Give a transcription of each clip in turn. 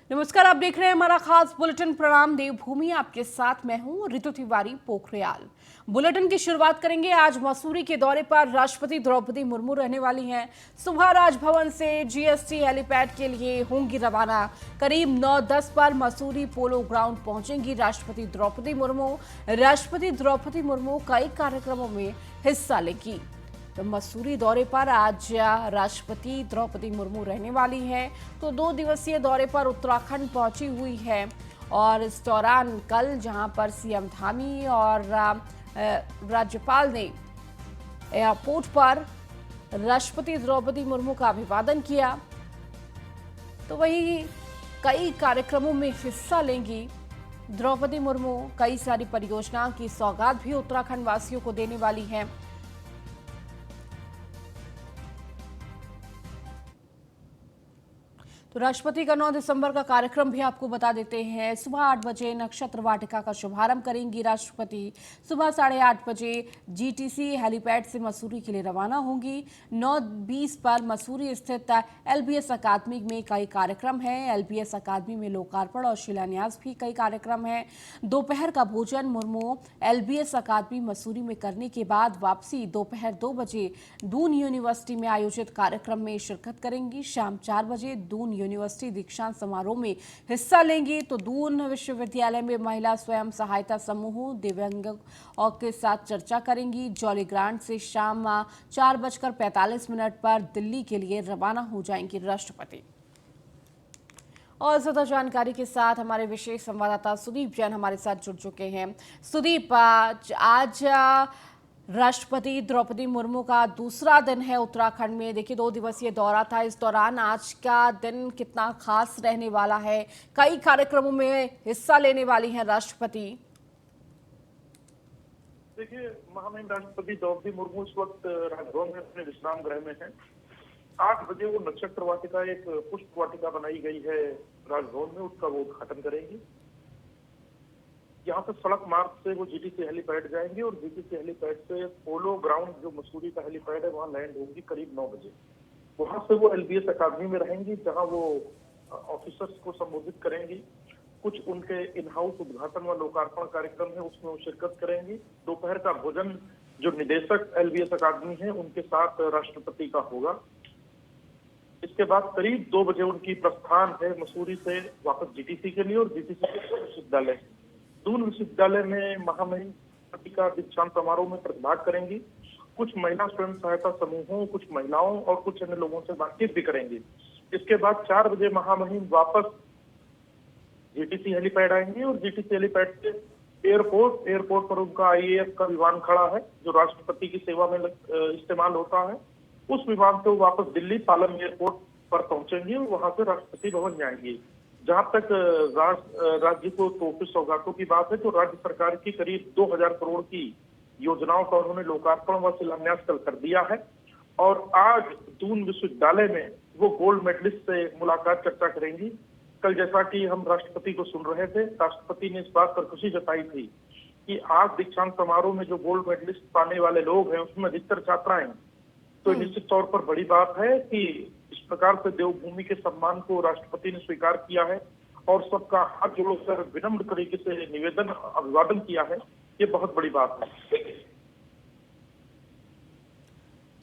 नमस्कार, आप देख रहे हैं हमारा खास बुलेटिन। प्रणाम देवभूमि, आपके साथ मैं हूं रितु तिवारी पोखरियाल। बुलेटिन की शुरुआत करेंगे। आज मसूरी के दौरे पर राष्ट्रपति द्रौपदी मुर्मू रहने वाली हैं। सुबह राजभवन से जीएसटी हेलीपैड के लिए होंगी रवाना। करीब 9:10 पर मसूरी पोलो ग्राउंड पहुंचेंगी राष्ट्रपति द्रौपदी मुर्मू। राष्ट्रपति द्रौपदी मुर्मू कई कार्यक्रमों में हिस्सा लेंगी। तो मसूरी दौरे पर आज राष्ट्रपति द्रौपदी मुर्मू रहने वाली हैं। तो 2 दिवसीय दौरे पर उत्तराखंड पहुंची हुई है और इस दौरान कल जहां पर सीएम धामी और राज्यपाल ने एयरपोर्ट पर राष्ट्रपति द्रौपदी मुर्मू का अभिवादन किया, तो वही कई कार्यक्रमों में हिस्सा लेंगी द्रौपदी मुर्मू। कई सारी परियोजनाओं की सौगात भी उत्तराखंड वासियों को देने वाली हैं। तो राष्ट्रपति का 9 दिसंबर का कार्यक्रम भी आपको बता देते हैं। सुबह 8 बजे नक्षत्र वाटिका का शुभारंभ करेंगी राष्ट्रपति। सुबह 8:30 बजे जीटीसी हेलीपैड से मसूरी के लिए रवाना होंगी। 9:20 पर मसूरी स्थित एलबीएस अकादमी में कई कार्यक्रम हैं। एलबीएस अकादमी में लोकार्पण और शिलान्यास भी कई कार्यक्रम हैं। दोपहर का भोजन मुर्मू एलबीएस अकादमी मसूरी में करने के बाद वापसी दोपहर 2 बजे दून यूनिवर्सिटी में आयोजित कार्यक्रम में शिरकत करेंगी। शाम 4 बजे दून यूनिवर्सिटी दीक्षांत समारोह में हिस्सा लेंगी। तो दून विश्वविद्यालय में महिला स्वयं सहायता समूहों दिव्यांगों के साथ चर्चा करेंगी। जॉली ग्रांट से शाम 4:45 पर दिल्ली के लिए रवाना हो जाएंगी राष्ट्रपति। और ज्यादा जानकारी के साथ हमारे विशेष संवाददाता सुदीप जैन हमारे साथ जुड़ चुके हैं। सुदीप, आज राष्ट्रपति द्रौपदी मुर्मू का दूसरा दिन है उत्तराखंड में। देखिए, 2 दिवसीय दौरा था। इस दौरान आज का दिन कितना खास रहने वाला है? कई कार्यक्रमों में हिस्सा लेने वाली हैं राष्ट्रपति। देखिए, महामहिम राष्ट्रपति द्रौपदी मुर्मू इस वक्त राजभवन में अपने विश्राम गृह में हैं। 8 बजे वो नक्षत्र वाटिका, एक पुष्प वाटिका बनाई गई है राजभवन में, उसका वो उद्घाटन करेंगी। यहाँ से सड़क मार्ग से वो जीटीसी हेलीपैड जाएंगे और जीटीसी हेलीपैड से पोलो ग्राउंड, जो मसूरी का हेलीपैड है, वहाँ लैंड होंगी करीब 9 बजे। वहां से वो एलबीएस अकादमी में रहेंगी, जहाँ वो ऑफिसर्स को संबोधित करेंगी। कुछ उनके इन हाउस उद्घाटन व लोकार्पण कार्यक्रम है, उसमें वो शिरकत करेंगी। दोपहर का भोजन जो निदेशक एलबीएस अकादमी है उनके साथ राष्ट्रपति का होगा। इसके बाद करीब 2 बजे उनकी प्रस्थान है मसूरी से वापस जीटीसी के लिए, और जीटीसी के विश्वविद्यालय दून विश्वविद्यालय में महामहिम राष्ट्रपति का दीक्षांत समारोह में प्रतिभाग करेंगी। कुछ महिला स्वयं सहायता समूहों, कुछ महिलाओं और कुछ अन्य लोगों से बातचीत भी करेंगी। इसके बाद 4 बजे महामहिम वापस जीटीसी हेलीपैड आएंगे और जीटीसी हेलीपैड से एयरपोर्ट पर उनका आईएएफ का विमान खड़ा है, जो राष्ट्रपति की सेवा में इस्तेमाल होता है। उस विमान से वो वापस दिल्ली पालम एयरपोर्ट पर पहुंचेंगे और वहां से राष्ट्रपति भवन जाएंगे। जहां तक राज्य को तोहफे सौगातों की बात है, तो राज्य सरकार की करीब 2000 करोड़ की योजनाओं का उन्होंने लोकार्पण व शिलान्यास कल कर दिया है। और आज दून विश्वविद्यालय में वो गोल्ड मेडलिस्ट से मुलाकात चर्चा करेंगी। कल जैसा कि हम राष्ट्रपति को सुन रहे थे, राष्ट्रपति ने इस बात पर खुशी जताई थी कि आज दीक्षांत समारोह में जो गोल्ड मेडलिस्ट पाने वाले लोग हैं उसमें अधिकतर छात्राएं। तो निश्चित तौर पर बड़ी बात है कि इस प्रकार से देवभूमि के सम्मान को राष्ट्रपति ने स्वीकार किया है और सबका हाथ जोड़कर विनम्र तरीके से निवेदन अभिवादन किया है। ये बहुत बड़ी बात है।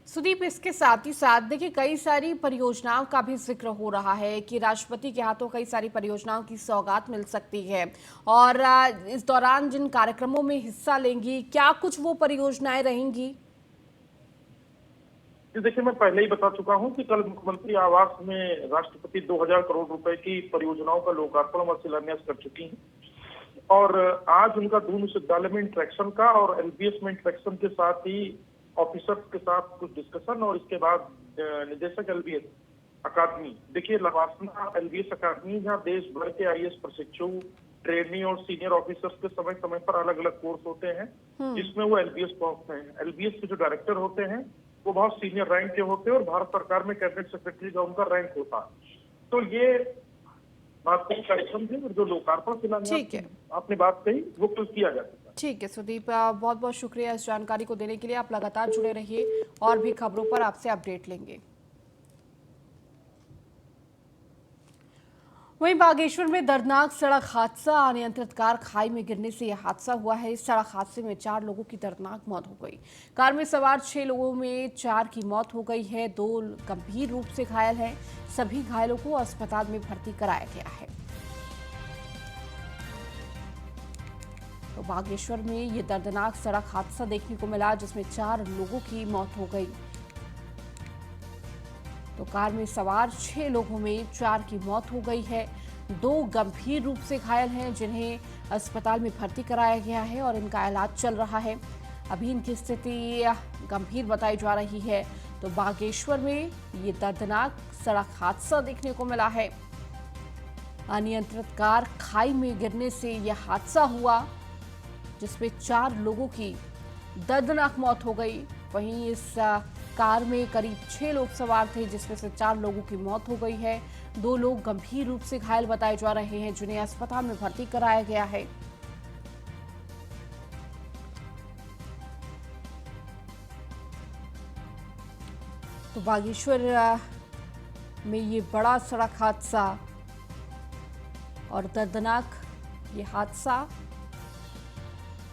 सुदीप, इसके साथ ही साथ देखिए, कई सारी परियोजनाओं का भी जिक्र हो रहा है कि राष्ट्रपति के हाथों कई सारी परियोजनाओं की सौगात मिल सकती है। और इस दौरान जिन कार्यक्रमों में हिस्सा लेंगी, क्या कुछ वो परियोजनाएं रहेंगी? देखिए, मैं पहले ही बता चुका हूं कि कल मुख्यमंत्री आवास में राष्ट्रपति 2000 करोड़ रुपए की परियोजनाओं का लोकार्पण व शिलान्यास कर चुकी हैं। और आज उनका दून विश्वविद्यालय में इंटरेक्शन का और एलबीएस में इंटरेक्शन के साथ ही ऑफिसर्स के साथ कुछ डिस्कशन, और इसके बाद निदेशक एलबीएस अकादमी। देखिए, लवासना एलबीएस अकादमी जहाँ देश भर के आईएएस प्रशिक्षु, ट्रेनी और सीनियर ऑफिसर्स के समय समय पर अलग अलग कोर्स होते हैं, जिसमें वो एलबीएस पहुंचते हैं। एलबीएस के जो डायरेक्टर होते हैं वो बहुत सीनियर रैंक के होते हैं और भारत सरकार में कैबिनेट सेक्रेटरी का उनका रैंक होता है। तो ये महत्वपूर्ण कार्यक्रम है, जो लोकार्पण शिलान्यास आपने बात कही वो कल किया जा सकता है। ठीक है सुदीप, बहुत बहुत शुक्रिया इस जानकारी को देने के लिए। आप लगातार जुड़े रहिए और भी खबरों पर आपसे अपडेट लेंगे। वहीं बागेश्वर में दर्दनाक सड़क हादसा। अनियंत्रित कार खाई में गिरने से यह हादसा हुआ है। इस सड़क हादसे में 4 लोगों की दर्दनाक मौत हो गई। कार में सवार 6 लोगों में 4 की मौत हो गई है, 2 गंभीर रूप से घायल हैं। सभी घायलों को अस्पताल में भर्ती कराया गया है। तो बागेश्वर में ये दर्दनाक सड़क हादसा देखने को मिला, जिसमें 4 लोगों की मौत हो गई। तो कार में सवार 6 लोगों में 4 की मौत हो गई है, 2 गंभीर रूप से घायल हैं, जिन्हें अस्पताल में भर्ती कराया गया है और इनका इलाज चल रहा है। अभी इनकी स्थिति गंभीर बताई जा रही है। तो बागेश्वर में ये दर्दनाक सड़क हादसा देखने को मिला है। अनियंत्रित कार खाई में गिरने से यह हादसा हुआ, जिसमें 4 लोगों की दर्दनाक मौत हो गई। वहीं इस कार में करीब 6 लोग सवार थे, जिसमें से 4 लोगों की मौत हो गई है, 2 लोग गंभीर रूप से घायल बताए जा रहे हैं, जिन्हें अस्पताल में भर्ती कराया गया है। तो बागेश्वर में ये बड़ा सड़क हादसा और दर्दनाक ये हादसा।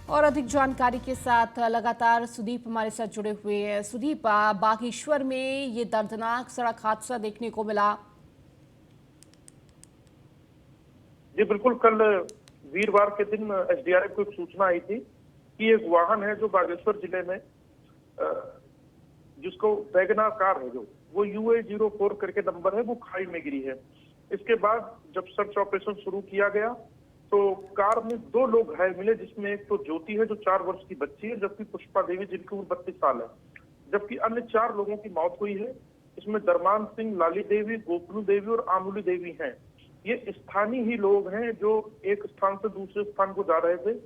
और अधिक जानकारी के साथ लगातार सुदीप हमारे साथ जुड़े हुए हैं। सुदीप, बागेश्वर में ये दर्दनाक सड़क हादसा देखने को मिला। जी बिल्कुल, कल वीरवार के दिन एसडीआरएफ को एक सूचना आई थी कि एक वाहन है जो बागेश्वर जिले में जिसको वैगनर कार है, जो वो UA04 करके नंबर है, वो खाई में गिरी है। इसके बाद जब सर्च ऑपरेशन शुरू किया गया तो कार में 2 लोग घायल मिले, जिसमें एक तो ज्योति है जो 4 वर्ष की बच्ची है, जबकि पुष्पा देवी जिनकी उम्र 32 साल है। जबकि अन्य 4 लोगों की मौत हुई है। इसमें दरमान सिंह, लाली देवी, गोपनू देवी और आमुली देवी हैं। ये स्थानीय ही लोग हैं जो एक स्थान से दूसरे स्थान को जा रहे थे।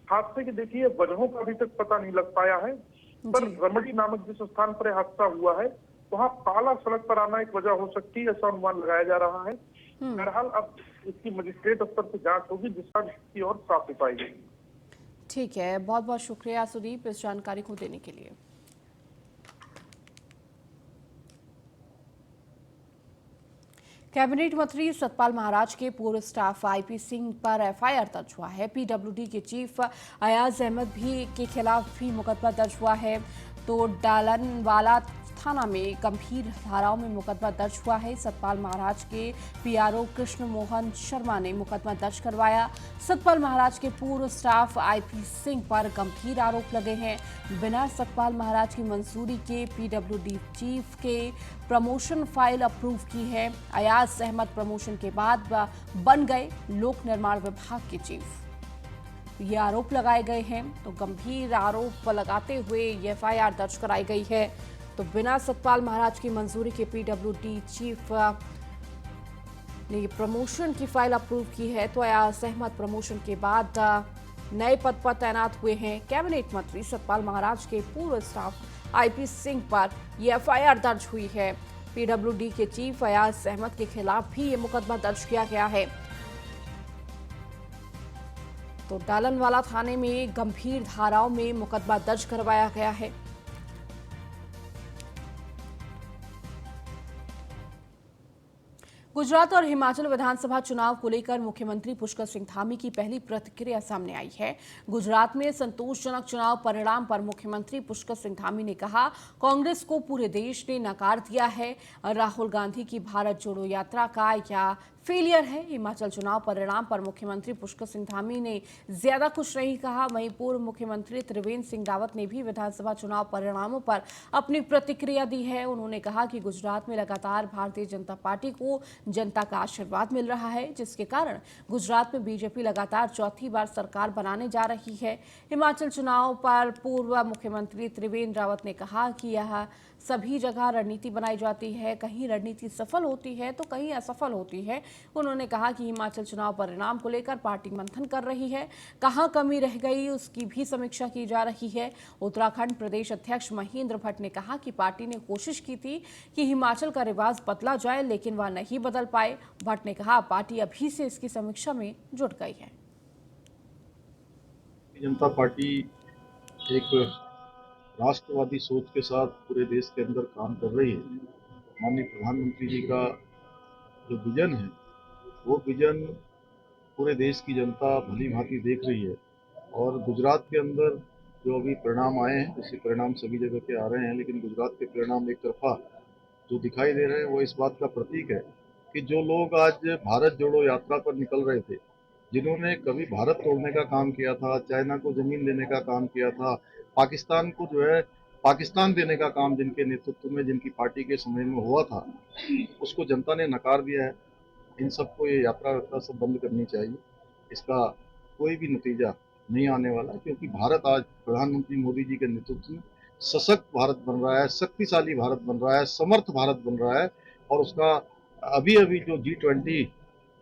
हादसे की देखिए वजहों का अभी तक पता नहीं लग पाया है, पर रमड़ी नामक जिस स्थान पर हादसा हुआ है वहां काला सड़क पर आना एक वजह हो सकती है, ऐसा अनुमान लगाया जा रहा है। बहरहाल अब इसकी मजिस्ट्रेट स्तर पर जांच होगी, जिसका स्थिति और साफ हो पाएगी। ठीक है, बहुत बहुत शुक्रिया सुदीप इस जानकारी को देने के लिए। कैबिनेट मंत्री सतपाल महाराज के पूर्व स्टाफ आईपी सिंह पर एफआईआर दर्ज हुआ है। पीडब्ल्यूडी के चीफ अयाज अहमद भी के खिलाफ भी मुकदमा दर्ज हुआ है। तो डालनवाला थाना में गंभीर धाराओं में मुकदमा दर्ज हुआ है। सतपाल महाराज के पीआरओ कृष्ण मोहन शर्मा ने मुकदमा दर्ज करवाया। सतपाल महाराज के पूर्व स्टाफ आईपी सिंह पर गंभीर आरोप लगे हैं। बिना सतपाल महाराज की मंजूरी के पीडब्ल्यूडी चीफ के प्रमोशन फाइल अप्रूव की है। अयाज अहमद प्रमोशन के बाद बन गए लोक निर्माण विभाग के चीफ। ये आरोप लगाए गए हैं। तो गंभीर आरोप लगाते हुए ये एफआईआर दर्ज कराई गई है। तो बिना सतपाल महाराज की मंजूरी के पीडब्ल्यूडी चीफ ने प्रमोशन की फाइल अप्रूव की है। तो अयाज अहमद प्रमोशन के बाद नए पद पर तैनात हुए हैं। कैबिनेट मंत्री सतपाल महाराज के पूर्व स्टाफ आईपी सिंह पर यह एफआईआर दर्ज हुई है। पीडब्ल्यूडी के चीफ अयाज अहमद के खिलाफ भी ये मुकदमा दर्ज किया गया है। तो डालनवाला थाने में गंभीर धाराओं में मुकदमा दर्ज करवाया गया है। गुजरात और हिमाचल विधानसभा चुनाव को लेकर मुख्यमंत्री पुष्कर सिंह धामी की पहली प्रतिक्रिया सामने आई है। गुजरात में संतोषजनक चुनाव परिणाम पर मुख्यमंत्री पुष्कर सिंह धामी ने कहा, कांग्रेस को पूरे देश ने नकार दिया है। राहुल गांधी की भारत जोड़ो यात्रा का या फेलियर है। हिमाचल चुनाव परिणाम पर मुख्यमंत्री पुष्कर सिंह धामी ने ज्यादा कुछ नहीं कहा। वहीं पूर्व मुख्यमंत्री त्रिवेंद्र सिंह रावत ने भी विधानसभा चुनाव परिणामों पर अपनी प्रतिक्रिया दी है। उन्होंने कहा कि गुजरात में लगातार भारतीय जनता पार्टी को जनता का आशीर्वाद मिल रहा है, जिसके कारण गुजरात में बीजेपी लगातार चौथी बार सरकार बनाने जा रही है। हिमाचल चुनाव पर पूर्व मुख्यमंत्री त्रिवेंद्र रावत ने कहा कि यह सभी जगह रणनीति बनाई जाती है, कहीं रणनीति सफल होती है तो कहीं असफल होती है। उन्होंने कहा कि हिमाचल चुनाव परिणाम को लेकर पार्टी मंथन कर रही है, कहां कमी रह गई उसकी भी समीक्षा की जा रही है। उत्तराखंड प्रदेश अध्यक्ष महेंद्र भट्ट ने कहा कि पार्टी ने कोशिश की थी कि हिमाचल का रिवाज बदला जाए, लेकिन वह नहीं बदल पाए। भट्ट ने कहा पार्टी अभी से इसकी समीक्षा में जुट गई है। जनता पार्टी एक राष्ट्रवादी सोच के साथ पूरे देश के अंदर काम कर रही है। माननीय प्रधानमंत्री जी का जो विजन है वो विजन पूरे देश की जनता भली भांति देख रही है। और गुजरात के अंदर जो अभी परिणाम आए हैं, जैसे परिणाम सभी जगह के आ रहे हैं, लेकिन गुजरात के परिणाम एक तरफा जो दिखाई दे रहे हैं वो इस बात का प्रतीक है कि जो लोग आज भारत जोड़ो यात्रा पर निकल रहे थे, जिन्होंने कभी भारत तोड़ने का काम किया था, चाइना को जमीन देने का काम किया था, पाकिस्तान को जो है पाकिस्तान देने का काम जिनके नेतृत्व में, जिनकी पार्टी के समय में हुआ था, उसको जनता ने नकार दिया है। इन सबको ये यात्रा वार्ता सब बंद करनी चाहिए। इसका कोई भी नतीजा नहीं आने वाला, क्योंकि भारत आज प्रधानमंत्री मोदी जी के नेतृत्व में सशक्त भारत बन रहा है, शक्तिशाली भारत बन रहा है, समर्थ भारत बन रहा है। और उसका अभी अभी जो G20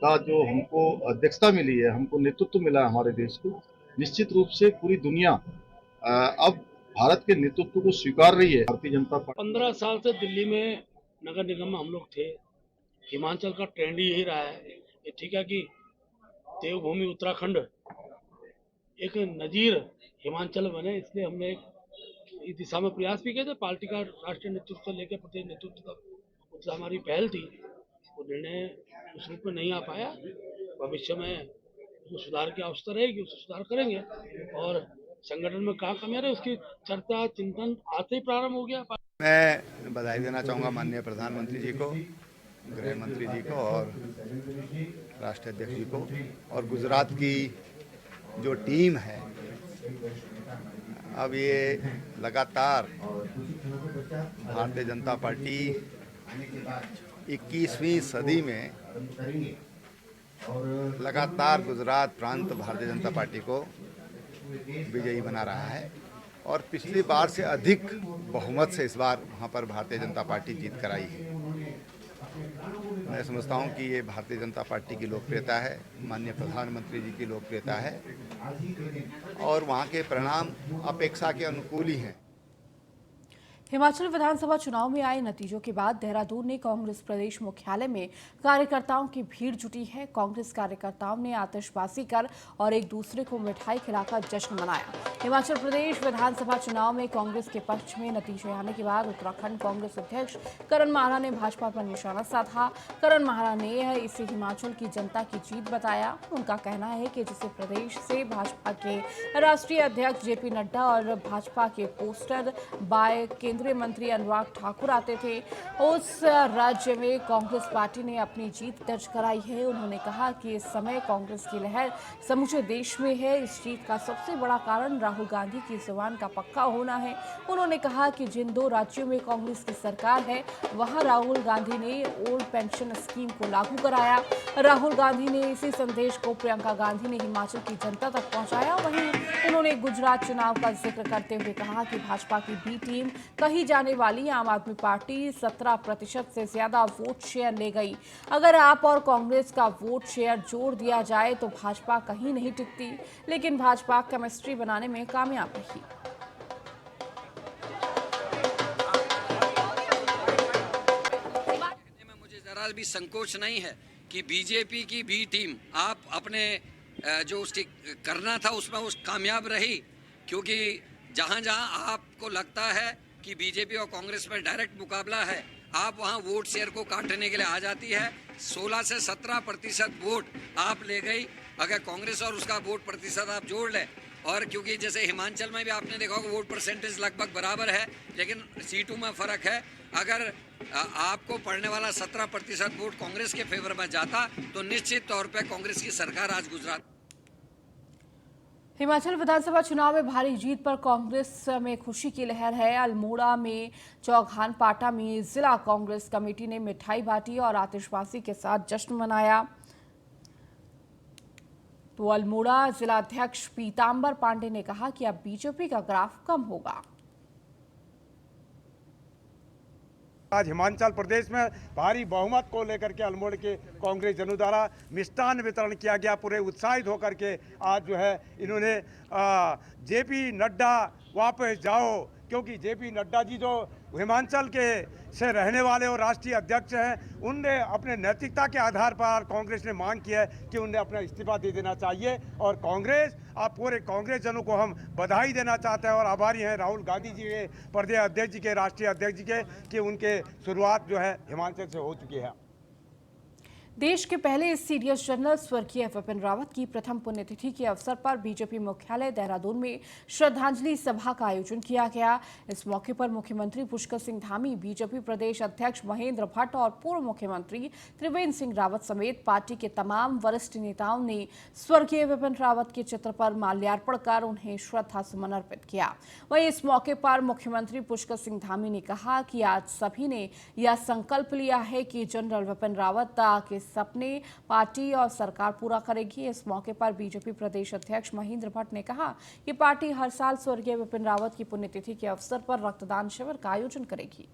का जो हमको अध्यक्षता मिली है, हमको नेतृत्व मिला है हमारे देश को, निश्चित रूप से पूरी दुनिया अब भारत के नेतृत्व को स्वीकार रही है। भारतीय जनता पार्टी 15 साल से दिल्ली में नगर निगम में हम लोग थे। हिमाचल का ट्रेंड ही यही रहा है। ये ठीक है कि देवभूमि उत्तराखंड एक नजीर हिमाचल बने, इसलिए हमने इस दिशा में प्रयास भी किए थे। पार्टी का राष्ट्रीय नेतृत्व से लेकर प्रदेश नेतृत्व तक हमारी पहल थी। वो निर्णय उस रूप में नहीं आ पाया। भविष्य में जो सुधार की आवश्यकता रहेगी उससे सुधार करेंगे, और संगठन में कहाँ कमियां रहे उसकी चर्चा चिंतन आज से ही प्रारंभ हो गया। मैं बधाई देना चाहूँगा माननीय प्रधानमंत्री जी को, गृह मंत्री जी को और राष्ट्रीय अध्यक्ष जी को, और गुजरात की जो टीम है। अब ये लगातार भारतीय जनता पार्टी 21वीं सदी में लगातार गुजरात प्रांत भारतीय जनता पार्टी को विजयी बना रहा है, और पिछली बार से अधिक बहुमत से इस बार वहाँ पर भारतीय जनता पार्टी जीत कर आई है। मैं समझता हूँ कि ये भारतीय जनता पार्टी की लोकप्रियता है, माननीय प्रधानमंत्री जी की लोकप्रियता है, और वहाँ के परिणाम अपेक्षा के अनुकूल ही हैं। हिमाचल विधानसभा चुनाव में आए नतीजों के बाद देहरादून ने कांग्रेस प्रदेश मुख्यालय में कार्यकर्ताओं की भीड़ जुटी है। कांग्रेस कार्यकर्ताओं ने आतिशबाजी कर और एक दूसरे को मिठाई खिलाकर जश्न मनाया। हिमाचल प्रदेश विधानसभा चुनाव में कांग्रेस के पक्ष में नतीजे आने के बाद उत्तराखंड कांग्रेस अध्यक्ष करण माहरा ने भाजपा पर निशाना साधा। करण माहरा ने इसे हिमाचल की जनता की जीत बताया। उनका कहना है कि जिसे प्रदेश से भाजपा के राष्ट्रीय अध्यक्ष जेपी नड्डा और भाजपा के पोस्टर बाय केंद्रीय मंत्री अनुराग ठाकुर आते थे, उस राज्य में कांग्रेस पार्टी ने अपनी जीत दर्ज कराई है। उन्होंने कहा कि इस समय कांग्रेस की लहर समूचे देश में है। इस जीत का सबसे बड़ा कारण राहुल गांधी की जुबान का पक्का होना है। उन्होंने कहा कि जिन 2 राज्यों में कांग्रेस की सरकार है, वहां राहुल गांधी ने ओल्ड पेंशन स्कीम को लागू कराया। राहुल गांधी ने इसी संदेश को प्रियंका गांधी ने हिमाचल की जनता तक पहुंचाया। वहीं उन्होंने गुजरात चुनाव का जिक्र करते हुए कहा कि भाजपा की बी टीम कही जाने वाली आम आदमी पार्टी 17% से ज्यादा वोट शेयर ले गई। अगर आप और कांग्रेस का वोट शेयर जोड़ दिया जाए तो भाजपा कहीं नहीं टिकती, लेकिन भाजपा केमिस्ट्री बनाने में कामयाब रही। मुझे जरा भी संकोच नहीं है कि बीजेपी की बी टीम आप अपने जो उसकी करना था उसमें उस कामयाब रही, क्योंकि जहां जहां आपको लगता है कि बीजेपी और कांग्रेस में डायरेक्ट मुकाबला है, आप वहां वोट शेयर को काटने के लिए आ जाती है। 16 से 17% वोट आप ले गई। अगर कांग्रेस और उसका वोट प्रतिशत आप जोड़ लें, और क्योंकि जैसे हिमाचल में भी आपने देखा होगा वोट परसेंटेज लगभग बराबर है, लेकिन सीटों में फर्क है। अगर आपको पड़ने वाला 17% वोट कांग्रेस के फेवर में जाता तो निश्चित तौर पर कांग्रेस की सरकार आज गुजरात। हिमाचल विधानसभा चुनाव में भारी जीत पर कांग्रेस में खुशी की लहर है। अल्मोड़ा में चौघान पाटा में जिला कांग्रेस कमेटी ने मिठाई बांटी और आतिशबाजी के साथ जश्न मनाया। तो अल्मोड़ा जिलाध्यक्ष पीतांबर पांडे ने कहा कि अब बीजेपी का ग्राफ कम होगा। आज हिमाचल प्रदेश में भारी बहुमत को लेकर के अल्मोड़ा के कांग्रेस जनों द्वारा मिष्ठान वितरण किया गया। पूरे उत्साहित होकर के आज जो है इन्होंने जेपी नड्डा वापस जाओ, क्योंकि जेपी नड्डा जी जो हिमाचल के से रहने वाले और राष्ट्रीय अध्यक्ष हैं, उनने अपने नैतिकता के आधार पर कांग्रेस ने मांग की है कि उन्हें अपना इस्तीफा दे देना चाहिए। और कांग्रेस, आप पूरे कांग्रेस जनों को हम बधाई देना चाहते हैं और आभारी हैं राहुल गांधी जी के, प्रदेश अध्यक्ष जी के, राष्ट्रीय अध्यक्ष जी के, कि उनके शुरुआत जो है हिमाचल से हो चुकी है। देश के पहले सीडीएस जनरल स्वर्गीय विपिन रावत की प्रथम पुण्यतिथि के अवसर पर बीजेपी मुख्यालय देहरादून में श्रद्धांजलि सभा का आयोजन किया गया। इस मौके पर मुख्यमंत्री पुष्कर सिंह धामी, बीजेपी प्रदेश अध्यक्ष महेंद्र भट्ट और पूर्व मुख्यमंत्री त्रिवेंद्र सिंह रावत समेत पार्टी के तमाम वरिष्ठ नेताओं ने स्वर्गीय विपिन रावत के चित्र पर माल्यार्पण कर उन्हें श्रद्धा सुमन अर्पित किया। वहीं इस मौके पर मुख्यमंत्री पुष्कर सिंह धामी ने कहा कि आज सभी ने यह संकल्प लिया है कि जनरल विपिन रावत के सपने पार्टी और सरकार पूरा करेगी। इस मौके पर बीजेपी प्रदेश अध्यक्ष महेंद्र भट्ट ने कहा कि पार्टी हर साल स्वर्गीय विपिन रावत की पुण्यतिथि के अवसर पर रक्तदान शिविर का आयोजन करेगी।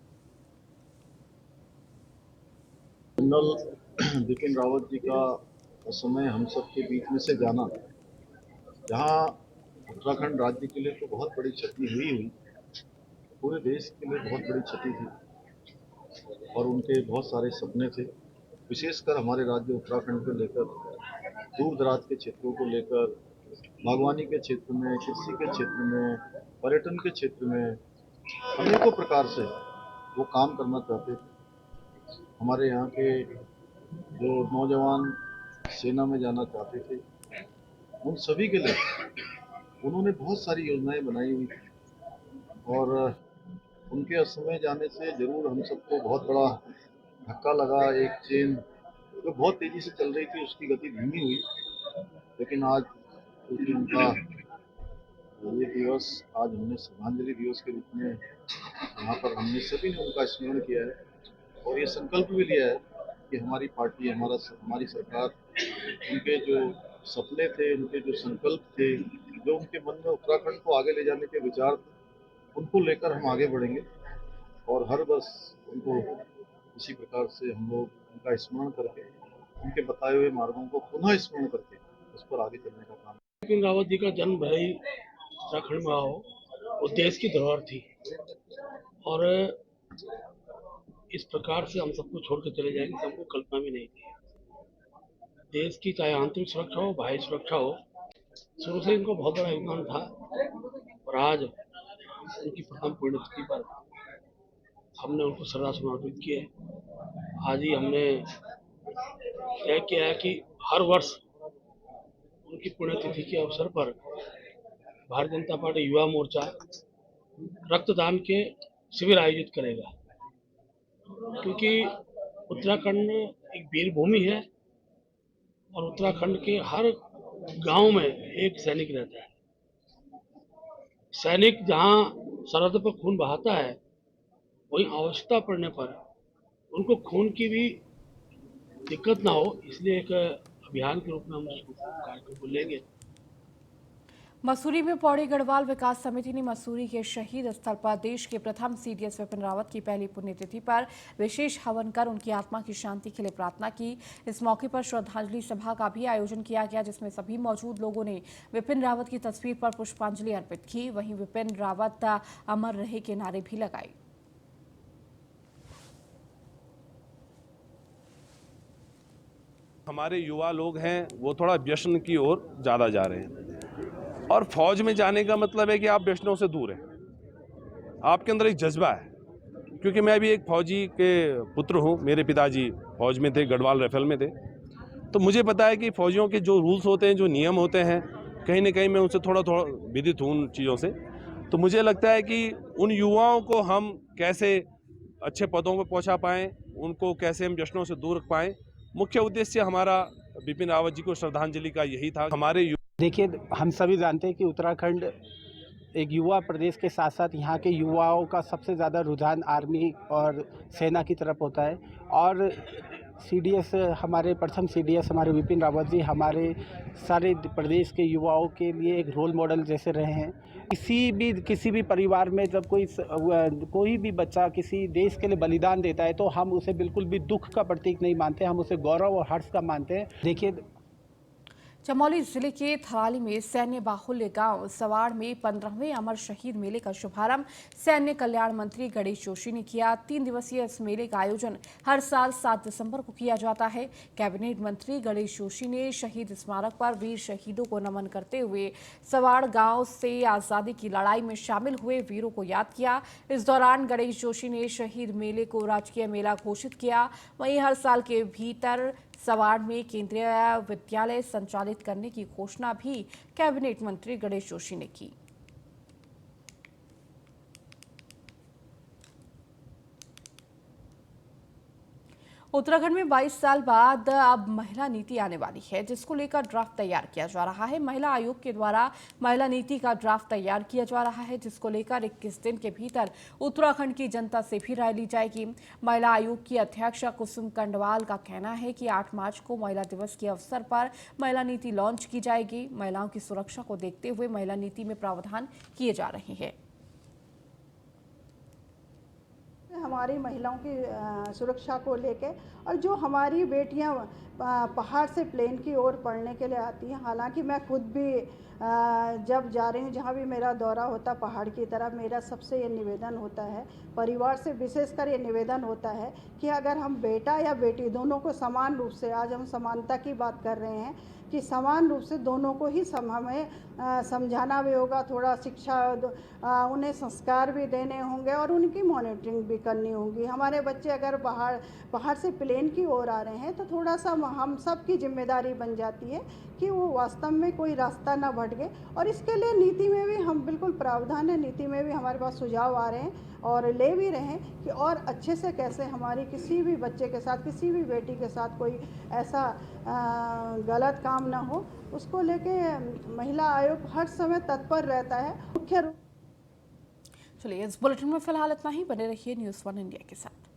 जनरल बिपिन रावत जी का समय हम सब के बीच में से जाना, जहां उत्तराखंड राज्य के लिए तो बहुत बड़ी क्षति हुई, पूरे देश के लिए बहुत बड़ी क्षति थी और उनके बहुत सारे सपने थे। विशेषकर हमारे राज्य उत्तराखंड को लेकर, दूर दराज के क्षेत्रों को लेकर, बागवानी के क्षेत्र में, कृषि के क्षेत्र में, पर्यटन के क्षेत्र में अनेकों प्रकार से वो काम करना चाहते थे। हमारे यहाँ के जो नौजवान सेना में जाना चाहते थे, उन सभी के लिए उन्होंने बहुत सारी योजनाएं बनाई हुई थी और उनके असमय जाने से जरूर हम सबको बहुत बड़ा धक्का लगा। एक ट्रेन जो बहुत तेजी से चल रही थी उसकी गति धीमी हुई, लेकिन आज क्योंकि उनका ये दिवस आज हमने श्रद्धांजलि दिवस के रूप में यहाँ पर हमने सभी ने उनका स्मरण किया है और ये संकल्प भी लिया है कि हमारी पार्टी, हमारी सरकार उनके जो सपने थे, उनके जो संकल्प थे, जो उनके मन में उत्तराखंड को आगे ले जाने के विचार थे, उनको लेकर हम आगे बढ़ेंगे और हर वर्ष उनको इसी प्रकार से हम लोग उनका स्मरण करके, उनके बताए हुए मार्गों को पुनः स्मरण करके उस पर आगे चलने का काम। विपिन रावत जी का जन्म भले ही उत्तराखंड में हो, वो देश की धरोहर थी और इस प्रकार से हम सबको छोड़ कर चले जाएंगे, हमको कल्पना भी नहीं थी। देश की चाहे आंतरिक सुरक्षा हो, बाह्य सुरक्षा हो, शुरू से इनको बहुत बड़ा योगदान था और आज उनकी प्रथम पुण्यतिथि पर हमने उनको श्रद्धा सुमन अर्पित किए। आज ही हमने तय किया है कि हर वर्ष उनकी पुण्यतिथि के अवसर पर भारतीय जनता पार्टी युवा मोर्चा रक्तदान के शिविर आयोजित करेगा, क्योंकि उत्तराखंड एक वीर भूमि है और उत्तराखंड के हर गांव में एक सैनिक रहता है। सैनिक जहां सरहद पर खून बहाता है, वहीं आवश्यकता पड़ने पर उनको खून की भी दिक्कत ना हो, इसलिए एक अभियान के रूप में हम इस कार्यक्रम को लेंगे। मसूरी में पौड़ी गढ़वाल विकास समिति ने मसूरी के शहीद स्थल पर देश के प्रथम सीडीएस विपिन रावत की पहली पुण्यतिथि पर विशेष हवन कर उनकी आत्मा की शांति के लिए प्रार्थना की। इस मौके पर श्रद्धांजलि सभा का भी आयोजन किया गया, जिसमें सभी मौजूद लोगों ने विपिन रावत की तस्वीर पर पुष्पांजलि अर्पित की। वहीं विपिन रावत अमर रहे के नारे भी लगाए। हमारे युवा लोग हैं वो थोड़ा व्यसन की ओर ज़्यादा जा रहे हैं और फौज में जाने का मतलब है कि आप व्यसनों से दूर हैं, आपके अंदर एक जज्बा है। क्योंकि मैं भी एक फौजी के पुत्र हूँ, मेरे पिताजी फौज में थे, गढ़वाल राइफल में थे, तो मुझे पता है कि फौजियों के जो रूल्स होते हैं, जो नियम होते हैं, कहीं ना कहीं मैं उनसे थोड़ा विदित हूँ उन चीज़ों से। तो मुझे लगता है कि उन युवाओं को हम कैसे अच्छे पदों पर पहुँचा पाएँ, उनको कैसे हम व्यसनों से दूर रख पाएँ, मुख्य उद्देश्य हमारा बिपिन रावत जी को श्रद्धांजलि का यही था। हमारे देखिए, हम सभी जानते हैं कि उत्तराखंड एक युवा प्रदेश के साथ साथ यहाँ के युवाओं का सबसे ज़्यादा रुझान आर्मी और सेना की तरफ होता है और सीडीएस, हमारे प्रथम सीडीएस हमारे विपिन रावत जी हमारे सारे प्रदेश के युवाओं के लिए एक रोल मॉडल जैसे रहे हैं। किसी भी परिवार में जब कोई भी बच्चा किसी देश के लिए बलिदान देता है तो हम उसे बिल्कुल भी दुख का प्रतीक नहीं मानते, हम उसे गौरव और हर्ष का मानते हैं। देखिए, चमोली जिले के थराली में सैन्य बाहुल्य गांव सवाड़ में 15वें अमर शहीद मेले का शुभारंभ सैन्य कल्याण मंत्री गणेश जोशी ने किया। 3 दिवसीय इस मेले का आयोजन हर साल 7 दिसंबर को किया जाता है। कैबिनेट मंत्री गणेश जोशी ने शहीद स्मारक पर वीर शहीदों को नमन करते हुए सवाड़ गांव से आजादी की लड़ाई में शामिल हुए वीरों को याद किया। इस दौरान गणेश जोशी ने शहीद मेले को राजकीय मेला घोषित किया। वहीं हर साल के भीतर सवाड़ में केंद्रीय विद्यालय संचालित करने की घोषणा भी कैबिनेट मंत्री गणेश जोशी ने की। उत्तराखंड में 22 साल बाद अब महिला नीति आने वाली है, जिसको लेकर ड्राफ्ट तैयार किया जा रहा है। महिला आयोग के द्वारा महिला नीति का ड्राफ्ट तैयार किया जा रहा है, जिसको लेकर 21 दिन के भीतर उत्तराखंड की जनता से भी राय ली जाएगी। महिला आयोग की अध्यक्ष कुसुम कंडवाल का कहना है कि 8 मार्च को महिला दिवस के अवसर पर महिला नीति लॉन्च की जाएगी। महिलाओं की सुरक्षा को देखते हुए महिला नीति में प्रावधान किए जा रहे हैं। हमारी महिलाओं की सुरक्षा को लेके और जो हमारी बेटियां पहाड़ से प्लेन की ओर पढ़ने के लिए आती हैं, हालांकि मैं खुद भी जब जा रही हूँ, जहाँ भी मेरा दौरा होता पहाड़ की तरफ, मेरा सबसे ये निवेदन होता है, परिवार से विशेषकर ये निवेदन होता है कि अगर हम बेटा या बेटी दोनों को समान रूप से, आज हम समानता की बात कर रहे हैं कि समान रूप से दोनों को ही हमें समझाना भी होगा, थोड़ा शिक्षा उन्हें संस्कार भी देने होंगे और उनकी मॉनिटरिंग भी करनी होगी। हमारे बच्चे अगर पहाड़ से प्लेन की ओर आ रहे हैं तो थोड़ा सा हम सब की जिम्मेदारी बन जाती है कि वो वास्तव में कोई रास्ता ना भटके, और इसके लिए नीति में भी हम बिल्कुल प्रावधान है, नीति में भी हमारे पास सुझाव आ रहे हैं और ले भी रहे हैं कि और अच्छे से कैसे हमारी किसी भी बच्चे के साथ, किसी भी बेटी के साथ कोई ऐसा गलत काम ना हो, उसको लेके महिला आयोग हर समय तत्पर रहता है। मुख्य रूप चलिए, इस बुलेटिन में फिलहाल इतना ही। बने रहिए न्यूज़ 1 इंडिया के साथ।